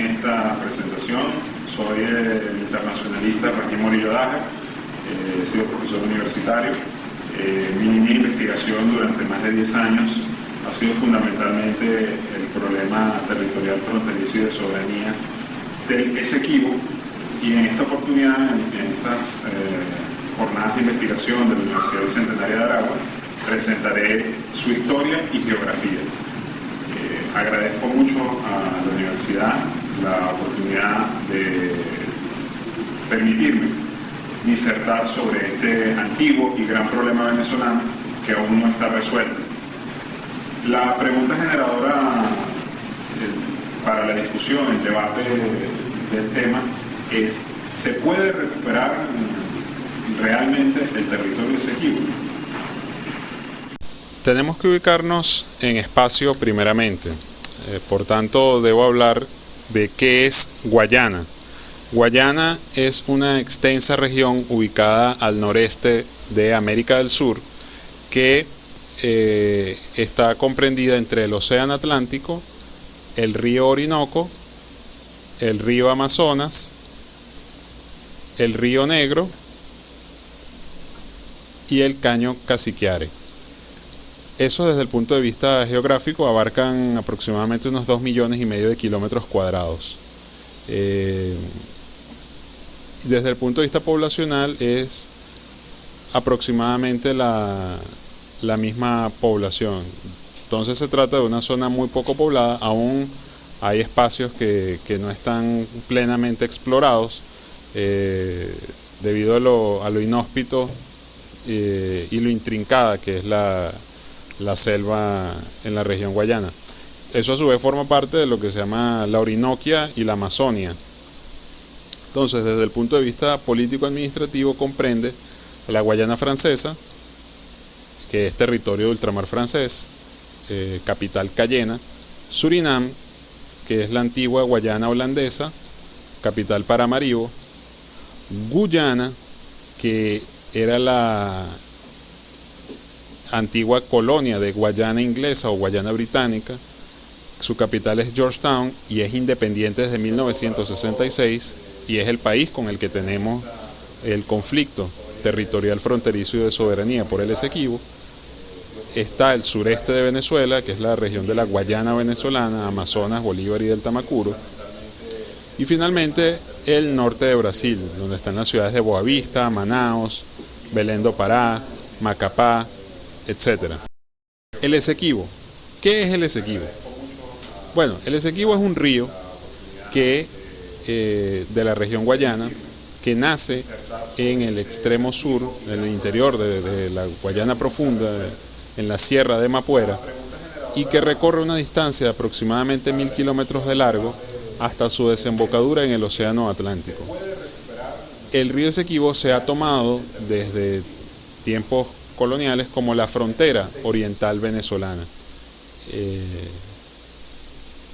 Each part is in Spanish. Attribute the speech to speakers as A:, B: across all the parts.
A: en esta presentación. Soy el internacionalista Raquel Morillo Daja, he sido profesor universitario. Mi línea de investigación durante más de 10 años ha sido fundamentalmente el problema territorial fronterizo y de soberanía del Esequibo, y en esta oportunidad, en estas jornadas de investigación de la Universidad Bicentenaria de Aragua, presentaré su historia y geografía. Agradezco mucho a la universidad la oportunidad de permitirme disertar sobre este antiguo y gran problema venezolano que aún no está resuelto. La pregunta generadora para la discusión, el debate del tema es: ¿se puede recuperar realmente el territorio Esequibo?
B: Tenemos que ubicarnos en espacio primeramente, por tanto debo hablar de qué es Guayana. Guayana es una extensa región ubicada al noreste de América del Sur que está comprendida entre el Océano Atlántico, el río Orinoco, el río Amazonas, el río Negro y el Caño Cassiquiare. Eso desde el punto de vista geográfico abarcan aproximadamente unos 2,5 millones de kilómetros cuadrados. Desde el punto de vista poblacional es aproximadamente la misma población. Entonces se trata de una zona muy poco poblada. Aún hay espacios que no están plenamente explorados debido a lo inhóspito y lo intrincada que es la selva en la región guayana. Eso a su vez forma parte de lo que se llama la Orinoquia y la Amazonia. Entonces, desde el punto de vista político-administrativo, comprende la Guayana Francesa, que es territorio de ultramar francés, capital Cayena; Surinam, que es la antigua Guayana holandesa, capital Paramaribo; Guyana, que era la antigua colonia de Guayana inglesa o Guayana británica, su capital es Georgetown y es independiente desde 1966, y es el país con el que tenemos el conflicto territorial fronterizo y de soberanía por el Esequibo. Está el sureste de Venezuela, que es la región de la Guayana venezolana, Amazonas, Bolívar y del Tamacuro. Y finalmente el norte de Brasil, donde están las ciudades de Boa Vista, Manaus, Belém do Pará, Macapá, etc. El Esequibo. ¿Qué es el Esequibo? Bueno, el Esequibo es un río que de la región guayana, que nace en el extremo sur, en el interior de la Guayana profunda, en la sierra de Mapuera, y que recorre una distancia de aproximadamente 1.000 kilómetros de largo hasta su desembocadura en el Océano Atlántico. El río Esequibo se ha tomado desde tiempos coloniales como la frontera oriental venezolana.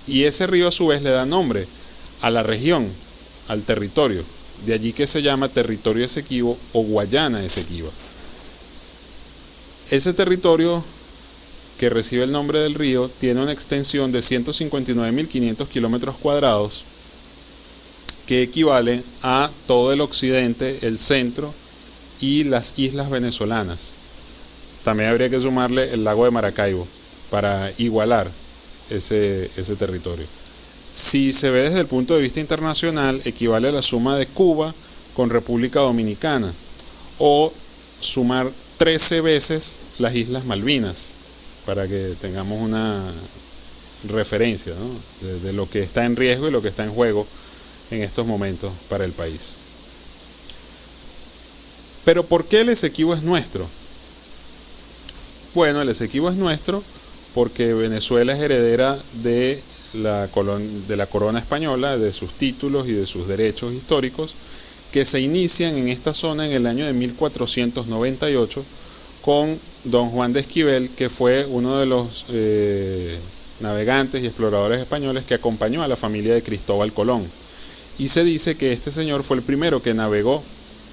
B: Y ese río a su vez le da nombre a la región, al territorio. De allí que se llama territorio Esequibo o Guayana Esequiba. Ese territorio que recibe el nombre del río tiene una extensión de 159.500 kilómetros cuadrados, que equivale a todo el occidente, el centro y las islas venezolanas. También habría que sumarle el lago de Maracaibo para igualar ese territorio. Si se ve desde el punto de vista internacional, equivale a la suma de Cuba con República Dominicana, o sumar 13 veces las Islas Malvinas, para que tengamos una referencia, ¿no?, de lo que está en riesgo y lo que está en juego en estos momentos para el país. Pero ¿por qué el Esequibo es nuestro? Bueno, el Esequibo es nuestro porque Venezuela es heredera de la corona española, de sus títulos y de sus derechos históricos, que se inician en esta zona en el año de 1498 con don Juan de Esquivel, que fue uno de los navegantes y exploradores españoles que acompañó a la familia de Cristóbal Colón. Y se dice que este señor fue el primero que navegó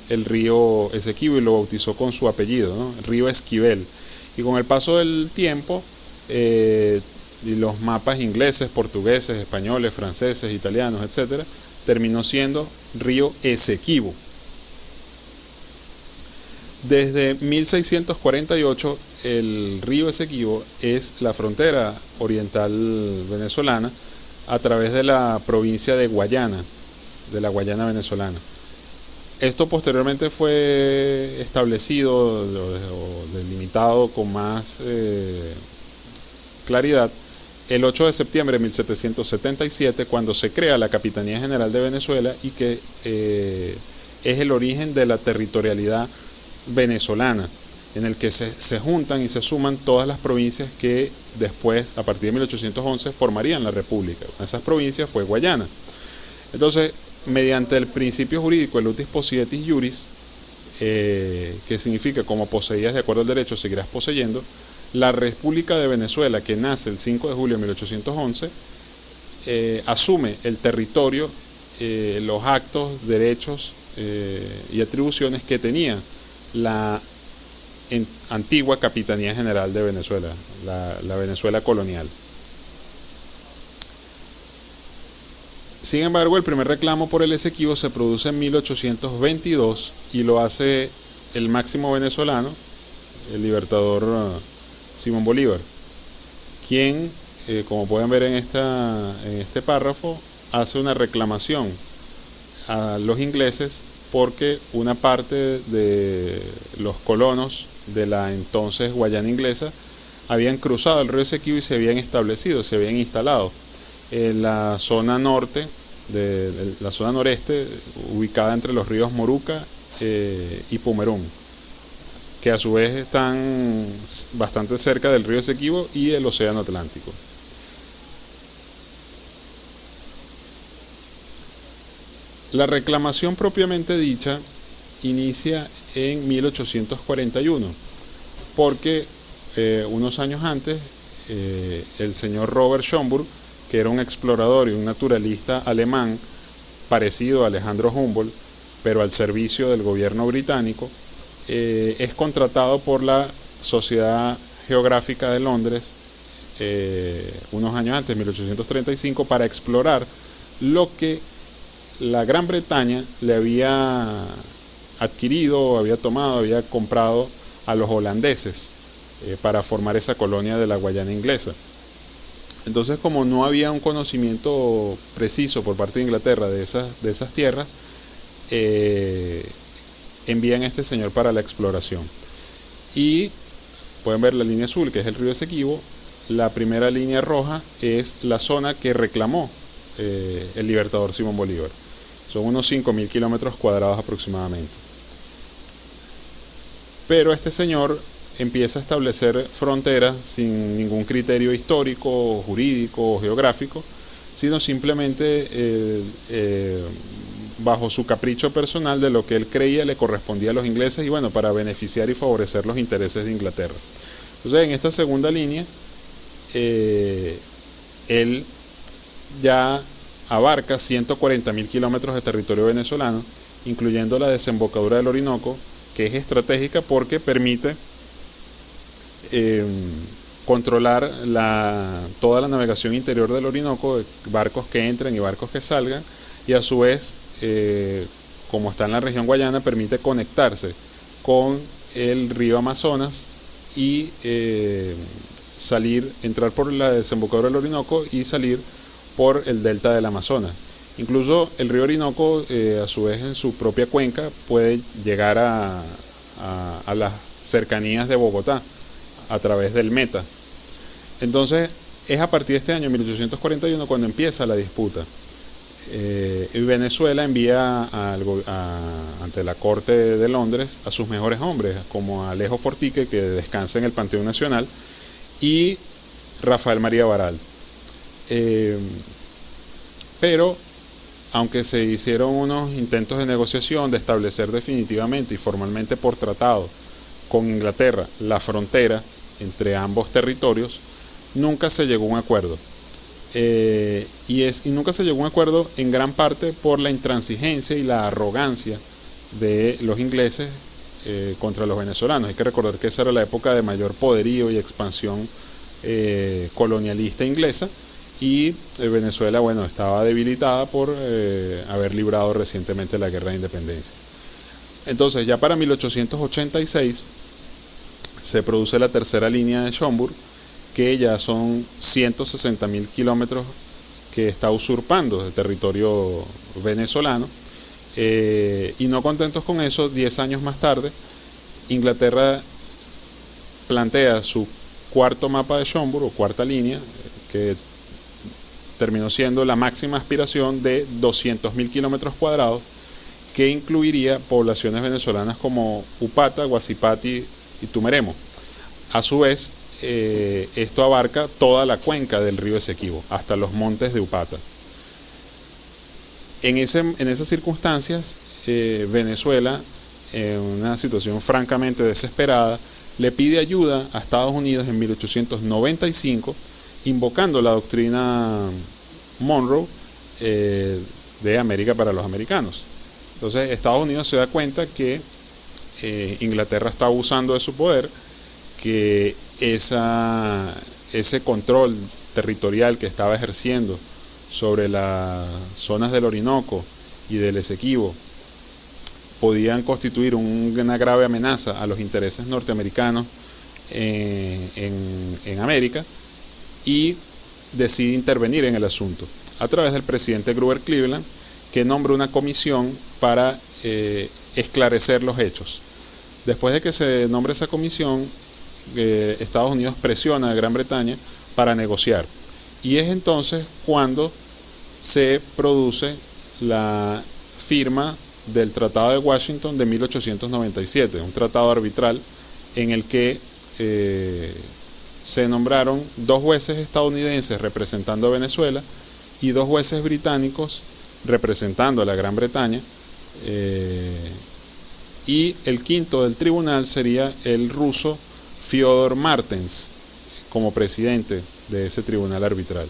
B: el río Esequibo y lo bautizó con su apellido, ¿no?, río Esquivel. Y con el paso del tiempo y los mapas ingleses, portugueses, españoles, franceses, italianos, etc., terminó siendo río Esequibo. Desde 1648 el río Esequibo es la frontera oriental venezolana a través de la provincia de Guayana, de la Guayana venezolana. Esto posteriormente fue establecido o delimitado con más claridad el 8 de septiembre de 1777, cuando se crea la Capitanía General de Venezuela y que es el origen de la territorialidad venezolana, en el que se juntan y se suman todas las provincias que después, a partir de 1811, formarían la República. Una de esas provincias fue Guayana. Entonces, mediante el principio jurídico, el utis possidetis iuris, que significa como poseías de acuerdo al derecho, seguirás poseyendo, la República de Venezuela, que nace el 5 de julio de 1811, asume el territorio, los actos, derechos y atribuciones que tenía la antigua Capitanía General de Venezuela, la Venezuela colonial. Sin embargo, el primer reclamo por el Esequibo se produce en 1822 y lo hace el máximo venezolano, el libertador Simón Bolívar, quien, como pueden ver en este párrafo, hace una reclamación a los ingleses porque una parte de los colonos de la entonces Guayana inglesa habían cruzado el río Esequibo y se habían establecido, se habían instalado en la zona norte, la zona noreste, ubicada entre los ríos Moruca y Pumerún, que a su vez están bastante cerca del río Esequibo y el océano Atlántico. La reclamación propiamente dicha inicia en 1841, porque unos años antes el señor Robert Schomburg, que era un explorador y un naturalista alemán parecido a Alejandro Humboldt, pero al servicio del gobierno británico, es contratado por la Sociedad Geográfica de Londres unos años antes, 1835, para explorar lo que la Gran Bretaña le había adquirido, había tomado, había comprado a los holandeses para formar esa colonia de la Guayana inglesa. Entonces, como no había un conocimiento preciso por parte de Inglaterra de esas tierras, envían a este señor para la exploración. Y pueden ver la línea azul, que es el río Esequibo. La primera línea roja es la zona que reclamó el libertador Simón Bolívar. Son unos 5.000 kilómetros cuadrados aproximadamente. Pero este señor empieza a establecer fronteras sin ningún criterio histórico, jurídico o geográfico, sino simplemente bajo su capricho personal de lo que él creía le correspondía a los ingleses y bueno, para beneficiar y favorecer los intereses de Inglaterra. Entonces, en esta segunda línea, él ya abarca 140.000 kilómetros de territorio venezolano, incluyendo la desembocadura del Orinoco, que es estratégica porque permite controlar toda la navegación interior del Orinoco, barcos que entren y barcos que salgan, y a su vez, como está en la región Guayana, permite conectarse con el río Amazonas y entrar por la desembocadura del Orinoco y salir por el delta del Amazonas. Incluso el río Orinoco, a su vez en su propia cuenca, puede llegar a las cercanías de Bogotá a través del Meta. Entonces es a partir de este año 1841 cuando empieza la disputa. Y Venezuela envía ante la Corte de Londres a sus mejores hombres, como Alejo Fortique, que descansa en el Panteón Nacional, y Rafael María Baral. Pero aunque se hicieron unos intentos de negociación, de establecer definitivamente y formalmente por tratado con Inglaterra la frontera entre ambos territorios, nunca se llegó a un acuerdo. Y nunca se llegó a un acuerdo en gran parte por la intransigencia y la arrogancia de los ingleses contra los venezolanos. Hay que recordar que esa era la época de mayor poderío y expansión colonialista inglesa, y Venezuela, bueno, estaba debilitada por haber librado recientemente la guerra de independencia. Entonces, ya para 1886 se produce la tercera línea de Schomburg, que ya son 160.000 kilómetros que está usurpando el territorio venezolano. Y no contentos con eso, 10 años más tarde, Inglaterra plantea su cuarto mapa de Schomburg, o cuarta línea, que terminó siendo la máxima aspiración de 200.000 kilómetros cuadrados, que incluiría poblaciones venezolanas como Upata, Guasipati y Tumeremo. A su vez, esto abarca toda la cuenca del río Esequibo, hasta los montes de Upata. En esas circunstancias, Venezuela, en una situación francamente desesperada, le pide ayuda a Estados Unidos en 1895, invocando la doctrina Monroe de América para los americanos. Entonces, Estados Unidos se da cuenta que Inglaterra está abusando de su poder, que ese control territorial que estaba ejerciendo sobre las zonas del Orinoco y del Esequibo podían constituir una grave amenaza a los intereses norteamericanos en América, y decide intervenir en el asunto a través del presidente Grover Cleveland, que nombra una comisión para esclarecer los hechos. Después de que se nombre esa comisión, Estados Unidos presiona a Gran Bretaña para negociar, y es entonces cuando se produce la firma del Tratado de Washington de 1897, un tratado arbitral en el que se nombraron 2 jueces estadounidenses representando a Venezuela y 2 jueces británicos representando a la Gran Bretaña, y el quinto del tribunal sería el ruso Fyodor Martens como presidente de ese tribunal arbitral.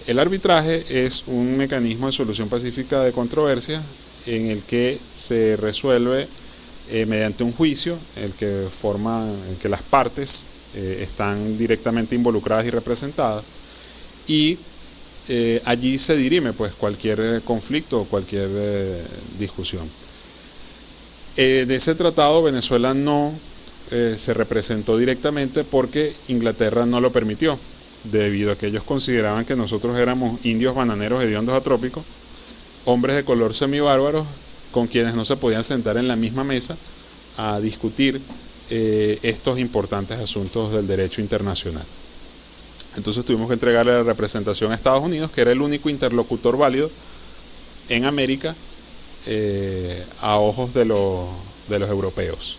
B: El arbitraje es un mecanismo de solución pacífica de controversias en el que se resuelve mediante un juicio, en que las partes están directamente involucradas y representadas, y allí se dirime pues cualquier conflicto o cualquier discusión. De ese tratado Venezuela no se representó directamente porque Inglaterra no lo permitió, debido a que ellos consideraban que nosotros éramos indios bananeros hediondos atrópicos, hombres de color semibárbaros con quienes no se podían sentar en la misma mesa a discutir estos importantes asuntos del derecho internacional. Entonces tuvimos que entregarle la representación a Estados Unidos, que era el único interlocutor válido en América a ojos de los europeos.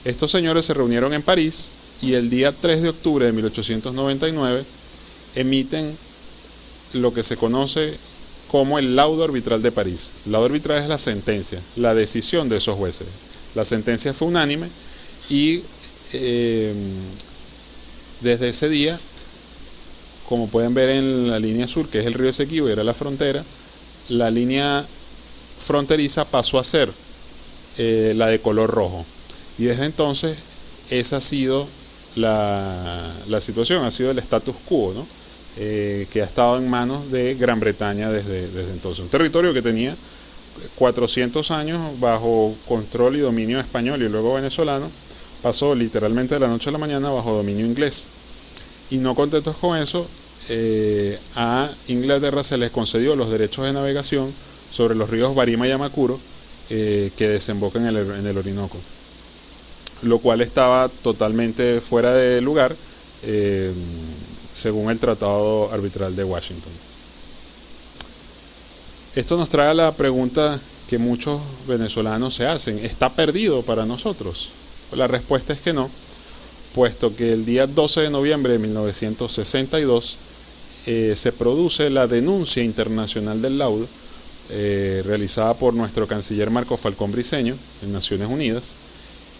B: Estos señores se reunieron en París y el día 3 de octubre de 1899 emiten lo que se conoce como el laudo arbitral de París. El laudo arbitral es la sentencia, la decisión de esos jueces. La sentencia fue unánime y desde ese día, como pueden ver en la línea azul, que es el río Esequibo y era la frontera, la línea fronteriza pasó a ser la de color rojo. Y desde entonces esa ha sido la situación, ha sido el status quo, ¿no? Que ha estado en manos de Gran Bretaña desde entonces. Un territorio que tenía 400 años bajo control y dominio español y luego venezolano, pasó literalmente de la noche a la mañana bajo dominio inglés. Y no contentos con eso, a Inglaterra se les concedió los derechos de navegación sobre los ríos Barima y Amacuro, que desembocan en el Orinoco, lo cual estaba totalmente fuera de lugar según el Tratado Arbitral de Washington. Esto nos trae a la pregunta que muchos venezolanos se hacen: ¿está perdido para nosotros? La respuesta es que no, puesto que el día 12 de noviembre de 1962 se produce la denuncia internacional del laudo, realizada por nuestro canciller Marco Falcón Briceño en Naciones Unidas,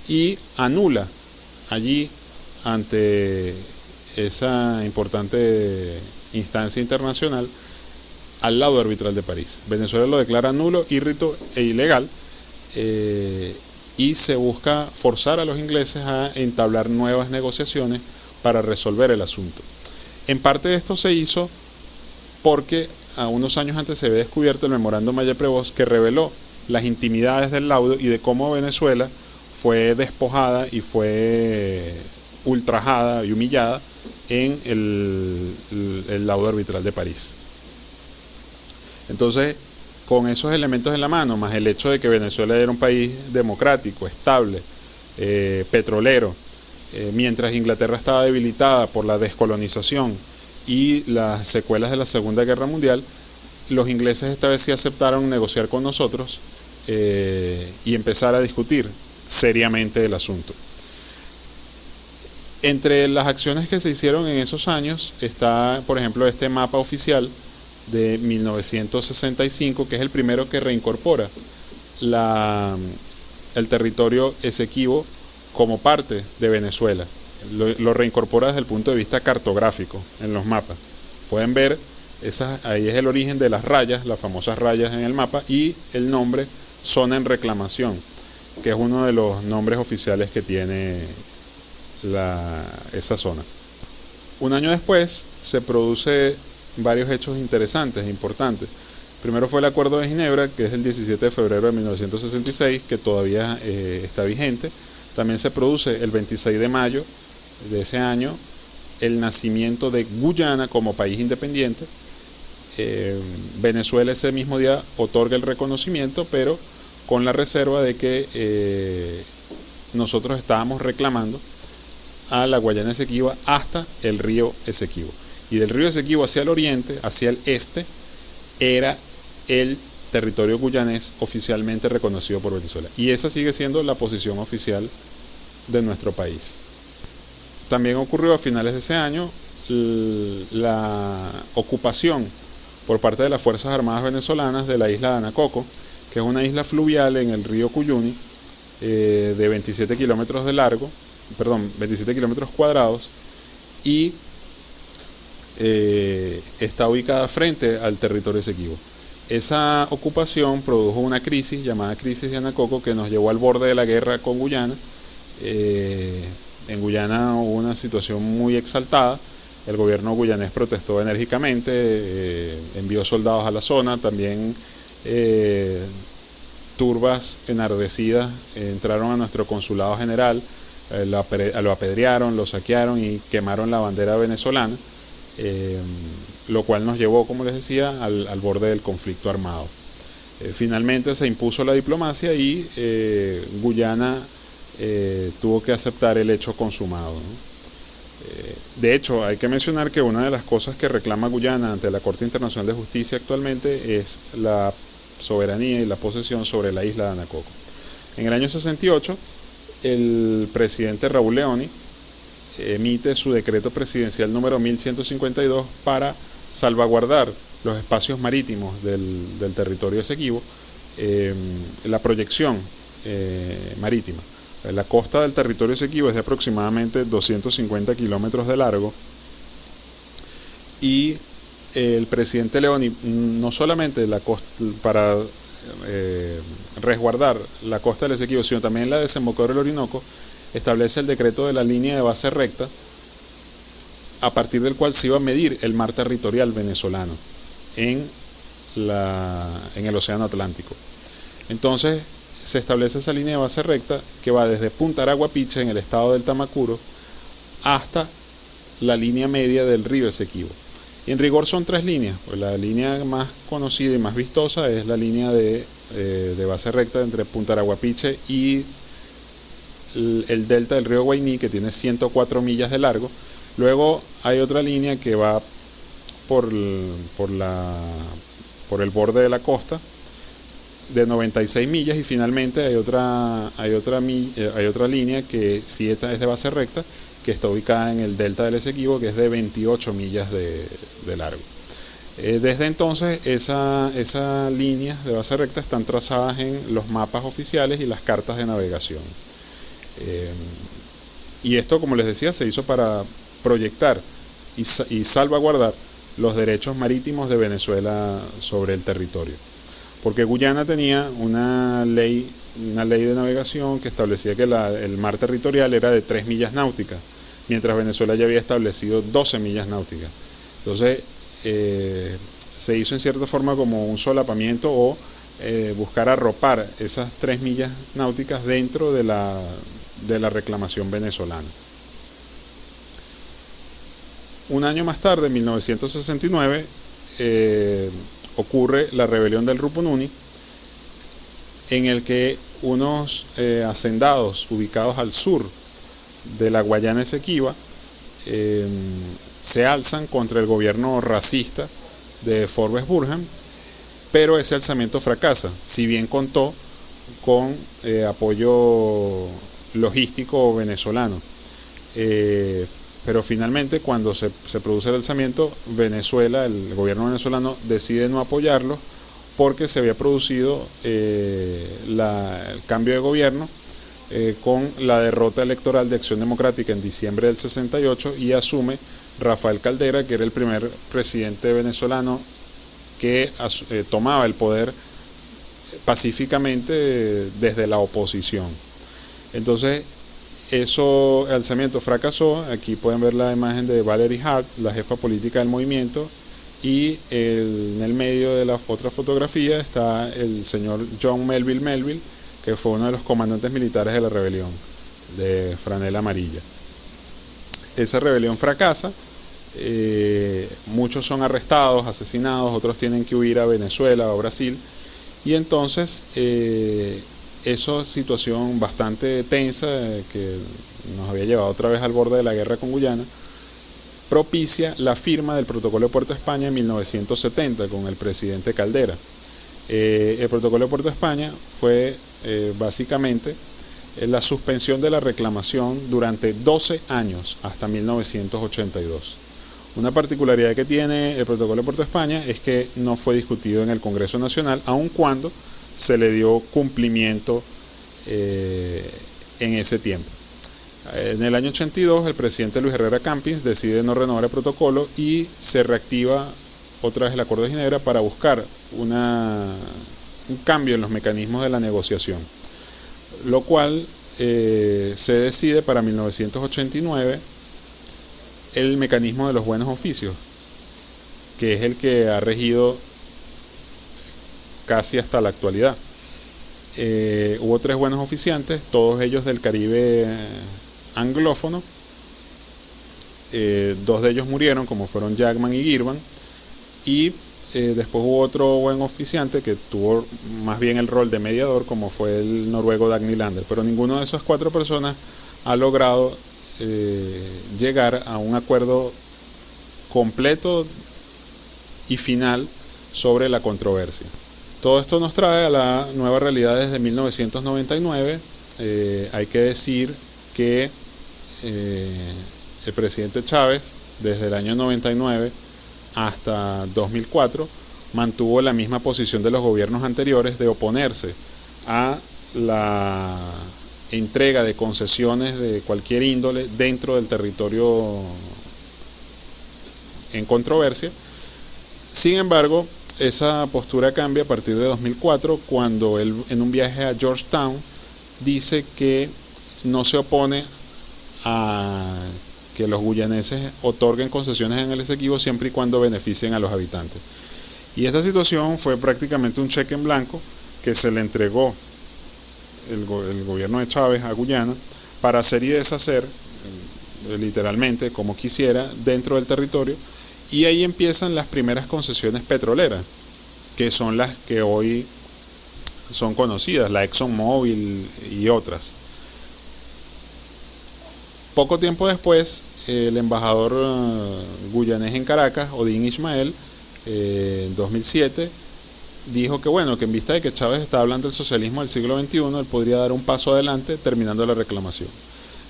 B: y anula allí, ante esa importante instancia internacional, al laudo arbitral de París. Venezuela lo declara nulo, írrito e ilegal, y se busca forzar a los ingleses a entablar nuevas negociaciones para resolver el asunto. En parte esto se hizo porque a unos años antes se había descubierto el memorándum Mayer-Prevost, que reveló las intimidades del laudo y de cómo Venezuela fue despojada y fue ultrajada y humillada en el laudo arbitral de París. Entonces, con esos elementos en la mano, más el hecho de que Venezuela era un país democrático, estable, petrolero, mientras Inglaterra estaba debilitada por la descolonización y las secuelas de la Segunda Guerra Mundial, los ingleses esta vez sí aceptaron negociar con nosotros y empezar a discutir seriamente el asunto. Entre las acciones que se hicieron en esos años está, por ejemplo, este mapa oficial de 1965, que es el primero que reincorpora el territorio Esequibo como parte de Venezuela. Lo reincorpora desde el punto de vista cartográfico en los mapas. Pueden ver, ahí es el origen de las rayas, las famosas rayas en el mapa, y el nombre zona en reclamación, que es uno de los nombres oficiales que tiene esa zona. Un año después se produce varios hechos interesantes e importantes. Primero fue el Acuerdo de Ginebra, que es el 17 de febrero de 1966, que todavía está vigente. También se produce el 26 de mayo de ese año el nacimiento de Guyana como país independiente. Venezuela ese mismo día otorga el reconocimiento, pero con la reserva de que nosotros estábamos reclamando a la Guayana Esequiba hasta el río Esequibo. Y del río Esequibo hacia el oriente, hacia el este, era el territorio guyanés oficialmente reconocido por Venezuela. Y esa sigue siendo la posición oficial de nuestro país. También ocurrió a finales de ese año la ocupación por parte de las Fuerzas Armadas venezolanas de la isla de Anacoco, que es una isla fluvial en el río Cuyuni, de 27 kilómetros de largo, 27 kilómetros cuadrados, y está ubicada frente al territorio Esequibo. Esa ocupación produjo una crisis llamada crisis de Anacoco, que nos llevó al borde de la guerra con Guyana. En Guyana hubo una situación muy exaltada. El gobierno guyanés protestó enérgicamente, envió soldados a la zona. También turbas enardecidas entraron a nuestro consulado general, lo apedrearon, lo saquearon y quemaron la bandera venezolana, lo cual nos llevó, como les decía, al borde del conflicto armado. Finalmente se impuso la diplomacia y Guyana tuvo que aceptar el hecho consumado, ¿no? De hecho, hay que mencionar que una de las cosas que reclama Guyana ante la Corte Internacional de Justicia actualmente es la soberanía y la posesión sobre la isla de Anacoco. En el año 68, el presidente Raúl Leoni emite su decreto presidencial número 1152 para salvaguardar los espacios marítimos del territorio Esequibo, la proyección marítima. La costa del territorio Esequibo es de aproximadamente 250 kilómetros de largo, y el presidente Leoni no solamente para resguardar la costa del Esequibo, sino también la desembocadura del Orinoco, establece el decreto de la línea de base recta, a partir del cual se iba a medir el mar territorial venezolano en el Océano Atlántico. Entonces se establece esa línea de base recta que va desde Punta Araguapiche, en el estado del Tamacuro, hasta la línea media del río Esequibo. Y en rigor son tres líneas, pues la línea más conocida y más vistosa es la línea de base recta entre Punta Araguapiche y el delta del río Guainí, que tiene 104 millas de largo. Luego hay otra línea que va por el borde de la costa, de 96 millas, y finalmente hay otra línea que sí es de base recta, que está ubicada en el delta del Esequibo, que es de 28 millas de largo. Desde entonces esas líneas de base recta están trazadas en los mapas oficiales y las cartas de navegación. Y esto, como les decía, se hizo para proyectar y salvaguardar los derechos marítimos de Venezuela sobre el territorio. Porque Guyana tenía una ley una ley de navegación que establecía que el mar territorial era de 3 millas náuticas, mientras Venezuela ya había establecido 12 millas náuticas. Entonces se hizo en cierta forma como un solapamiento o buscar arropar esas 3 millas náuticas dentro de la reclamación venezolana. Un año más tarde, en 1969, ocurre la rebelión del Rupununi, en el que unos hacendados ubicados al sur de la Guayana Esequiba se alzan contra el gobierno racista de Forbes Burhan, pero ese alzamiento fracasa, si bien contó con apoyo logístico venezolano. Pero finalmente, cuando se produce el alzamiento, Venezuela, el gobierno venezolano, decide no apoyarlo porque se había producido el cambio de gobierno con la derrota electoral de Acción Democrática en diciembre del 68 y asume Rafael Caldera, que era el primer presidente venezolano que tomaba el poder pacíficamente desde la oposición. Entonces, el alzamiento fracasó. Aquí pueden ver la imagen de Valerie Hart, la jefa política del movimiento, y en el medio de la otra fotografía está el señor John Melville, que fue uno de los comandantes militares de la rebelión de franela amarilla. Esa rebelión fracasa, muchos son arrestados, asesinados, otros tienen que huir a Venezuela o a Brasil, y entonces esa situación bastante tensa que nos había llevado otra vez al borde de la guerra con Guyana propicia la firma del Protocolo de Puerto España en 1970 con el presidente Caldera. El Protocolo de Puerto España fue básicamente la suspensión de la reclamación durante 12 años hasta 1982. Una particularidad que tiene el Protocolo de Puerto España es que no fue discutido en el Congreso Nacional, aun cuando se le dio cumplimiento en ese tiempo. En el año 82, el presidente Luis Herrera Campins decide no renovar el protocolo y se reactiva otra vez el Acuerdo de Ginebra para buscar un cambio en los mecanismos de la negociación, lo cual se decide para 1989 el mecanismo de los buenos oficios, que es el que ha regido casi hasta la actualidad. Hubo 3 buenos oficiantes, todos ellos del Caribe anglófono. 2 de ellos murieron, como fueron Jackman y Girvan, y después hubo otro buen oficiante que tuvo más bien el rol de mediador, como fue el noruego Dagny Lander, pero ninguno de esas 4 personas ha logrado llegar a un acuerdo completo y final sobre la controversia. Todo esto nos trae a la nueva realidad desde 1999. Hay que decir que el presidente Chávez, desde el año 99 hasta 2004, mantuvo la misma posición de los gobiernos anteriores de oponerse a la entrega de concesiones de cualquier índole dentro del territorio en controversia. Sin embargo, esa postura cambia a partir de 2004, cuando él, en un viaje a Georgetown, dice que no se opone a que los guyaneses otorguen concesiones en el Esequibo siempre y cuando beneficien a los habitantes. Y esta situación fue prácticamente un cheque en blanco que se le entregó el gobierno de Chávez a Guyana para hacer y deshacer literalmente como quisiera dentro del territorio, y ahí empiezan las primeras concesiones petroleras, que son las que hoy son conocidas, la ExxonMobil y otras. Poco tiempo después, el embajador guyanés en Caracas, Odín Ismael, en 2007, dijo que bueno, que en vista de que Chávez está hablando del socialismo del siglo XXI, él podría dar un paso adelante terminando la reclamación.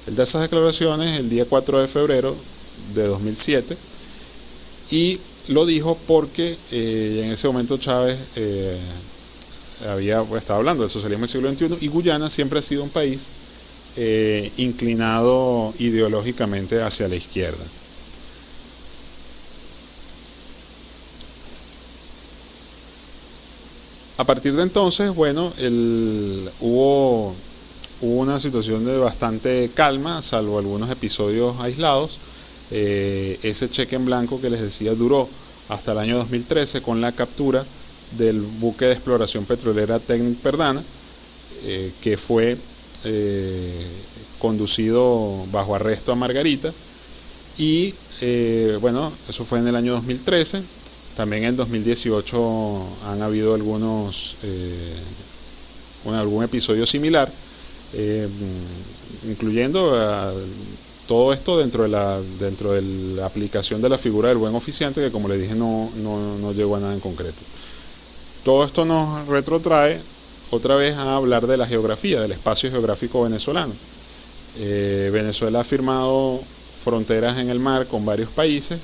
B: Él da esas declaraciones el día 4 de febrero de 2007 y lo dijo porque en ese momento Chávez estaba hablando del socialismo del siglo XXI y Guyana siempre ha sido un país inclinado ideológicamente hacia la izquierda. A partir de entonces, bueno, hubo una situación de bastante calma, salvo algunos episodios aislados. Ese cheque en blanco que les decía duró hasta el año 2013 con la captura del buque de exploración petrolera Técnic Perdana, que fue conducido bajo arresto a Margarita. Y bueno, eso fue en el año 2013. También en 2018 han habido algún episodio similar, incluyendo todo esto dentro de la aplicación de la figura del buen oficiante, que como les dije no llegó a nada en concreto. Todo esto nos retrotrae otra vez a hablar de la geografía, del espacio geográfico venezolano. Venezuela ha firmado fronteras en el mar con varios países,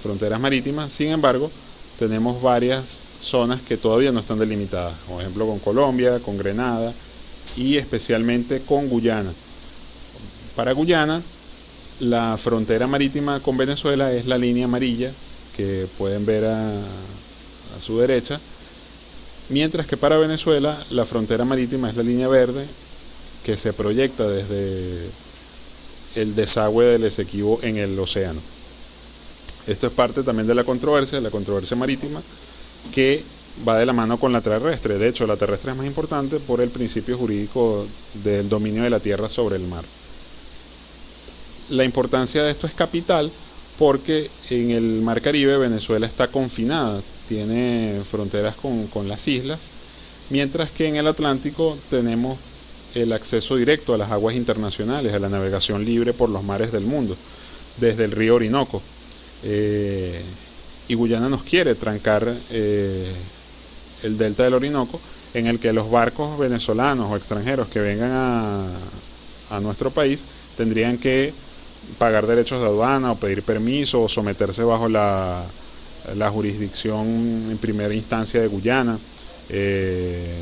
B: fronteras marítimas. Sin embargo, tenemos varias zonas que todavía no están delimitadas, por ejemplo con Colombia, con Grenada y especialmente con Guyana. Para Guyana, la frontera marítima con Venezuela es la línea amarilla que pueden ver a su derecha, mientras que para Venezuela la frontera marítima es la línea verde, que se proyecta desde el desagüe del Esequibo en el océano. Esto es parte también de la controversia marítima, que va de la mano con la terrestre. De hecho, la terrestre es más importante por el principio jurídico del dominio de la tierra sobre el mar. La importancia de esto es capital porque en el Mar Caribe Venezuela está confinada, tiene fronteras con las islas, mientras que en el Atlántico tenemos el acceso directo a las aguas internacionales, a la navegación libre por los mares del mundo, desde el río Orinoco. Y Guyana nos quiere trancar el delta del Orinoco, en el que los barcos venezolanos o extranjeros que vengan a nuestro país tendrían que pagar derechos de aduana o pedir permiso o someterse bajo la jurisdicción en primera instancia de Guyana,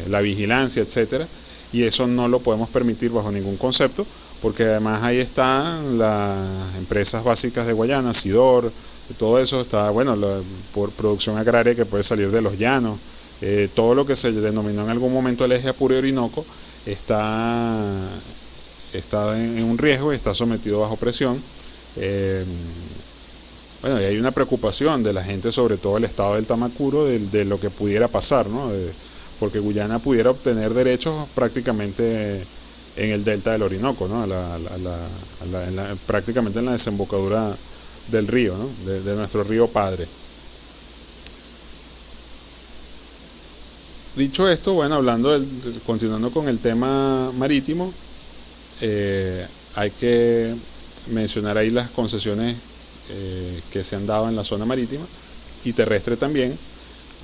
B: la vigilancia, etcétera, y eso no lo podemos permitir bajo ningún concepto, porque además ahí están las empresas básicas de Guayana, Sidor, todo eso está, bueno, por producción agraria que puede salir de los llanos, todo lo que se denominó en algún momento el eje Apure Orinoco está en un riesgo y está sometido bajo presión. Bueno, y hay una preocupación de la gente, sobre todo el estado del Tamacuro, de lo que pudiera pasar, ¿no? Porque Guyana pudiera obtener derechos prácticamente en el delta del Orinoco, ¿no? Prácticamente en la desembocadura del río, ¿no? de nuestro río padre. Dicho esto, bueno, continuando con el tema marítimo, hay que mencionar ahí las concesiones que se han dado en la zona marítima y terrestre también.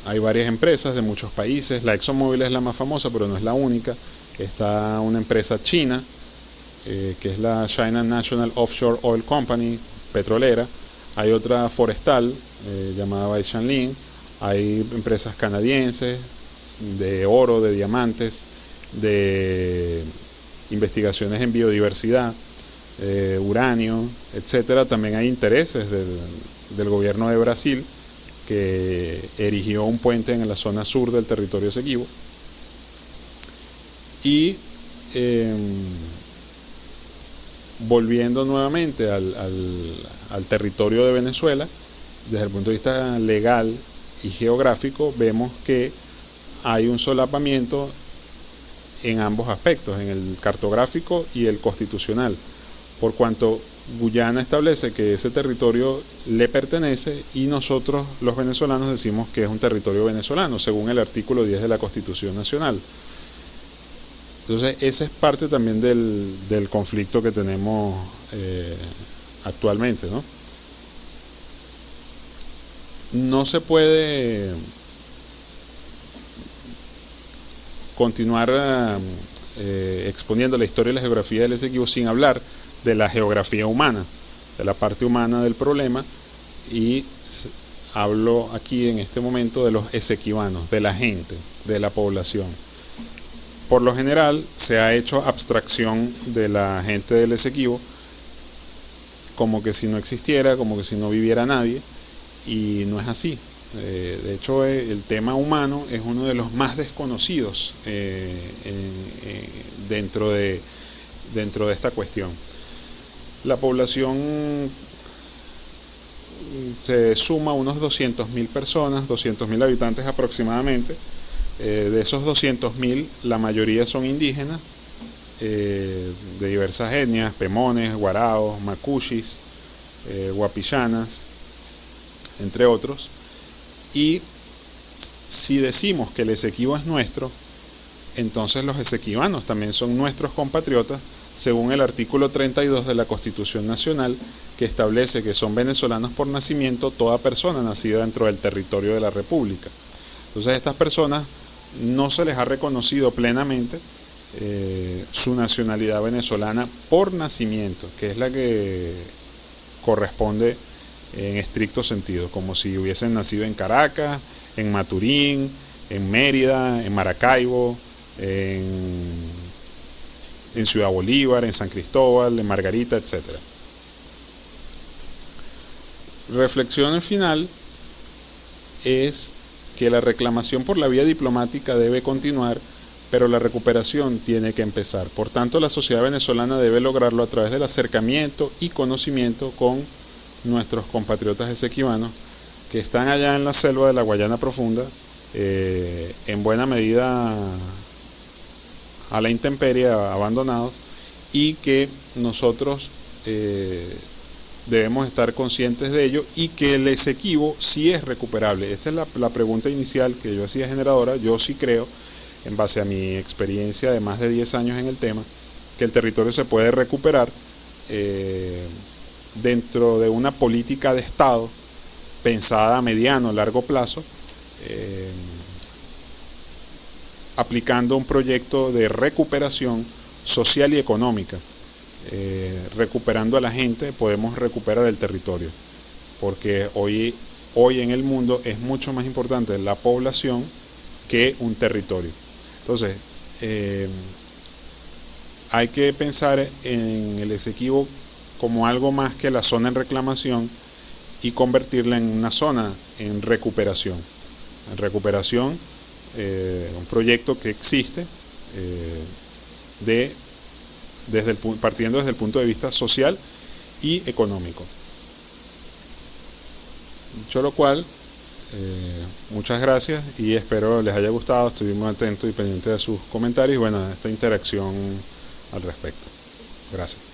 B: Hay varias empresas de muchos países. La ExxonMobil es la más famosa, pero no es la única. Está una empresa china, que es la China National Offshore Oil Company, petrolera. Hay otra forestal, llamada Baishanling. Hay empresas canadienses de oro, de diamantes, de investigaciones en biodiversidad, uranio, etcétera. También hay intereses del gobierno de Brasil, que erigió un puente en la zona sur del territorio Esequibo. Y volviendo nuevamente al territorio de Venezuela, desde el punto de vista legal y geográfico, vemos que hay un solapamiento en ambos aspectos, en el cartográfico y el constitucional, por cuanto Guyana establece que ese territorio le pertenece y nosotros los venezolanos decimos que es un territorio venezolano, según el artículo 10 de la Constitución Nacional. Entonces esa es parte también del conflicto que tenemos actualmente, ¿no? No se puede continuar exponiendo la historia y la geografía del Esequibo sin hablar de la geografía humana, de la parte humana del problema, y hablo aquí en este momento de los esequibanos, de la gente, de la población. Por lo general se ha hecho abstracción de la gente del Esequibo como que si no existiera, como que si no viviera nadie, y no es así. De hecho, el tema humano es uno de los más desconocidos dentro de esta cuestión. La población se suma a unos 200.000 personas, 200.000 habitantes aproximadamente. De esos 200.000, la mayoría son indígenas, de diversas etnias: pemones, guaraos, macushis, guapichanas, entre otros. Y si decimos que el Esequibo es nuestro, entonces los esequibanos también son nuestros compatriotas, según el artículo 32 de la Constitución Nacional, que establece que son venezolanos por nacimiento toda persona nacida dentro del territorio de la República. Entonces, a estas personas no se les ha reconocido plenamente su nacionalidad venezolana por nacimiento, que es la que corresponde en estricto sentido, como si hubiesen nacido en Caracas, en Maturín, en Mérida, en Maracaibo, en Ciudad Bolívar, en San Cristóbal, en Margarita, etc. Reflexión final es que la reclamación por la vía diplomática debe continuar, pero la recuperación tiene que empezar. Por tanto, la sociedad venezolana debe lograrlo a través del acercamiento y conocimiento con nuestros compatriotas esequibanos que están allá en la selva de la Guayana Profunda, en buena medida a la intemperie, abandonados, y que nosotros debemos estar conscientes de ello, y que el Esequibo sí es recuperable. Esta es la pregunta inicial que yo hacía generadora. Yo sí creo, en base a mi experiencia de más de 10 años en el tema, que el territorio se puede recuperar dentro de una política de Estado pensada a mediano, largo plazo, aplicando un proyecto de recuperación social y económica. Recuperando a la gente podemos recuperar el territorio, porque hoy en el mundo es mucho más importante la población que un territorio. Entonces, hay que pensar en el Esequibo como algo más que la zona en reclamación y convertirla en una zona en recuperación. En recuperación, un proyecto que existe partiendo desde el punto de vista social y económico. Dicho lo cual, muchas gracias y espero les haya gustado. Estoy muy atento y pendiente de sus comentarios y bueno, esta interacción al respecto. Gracias.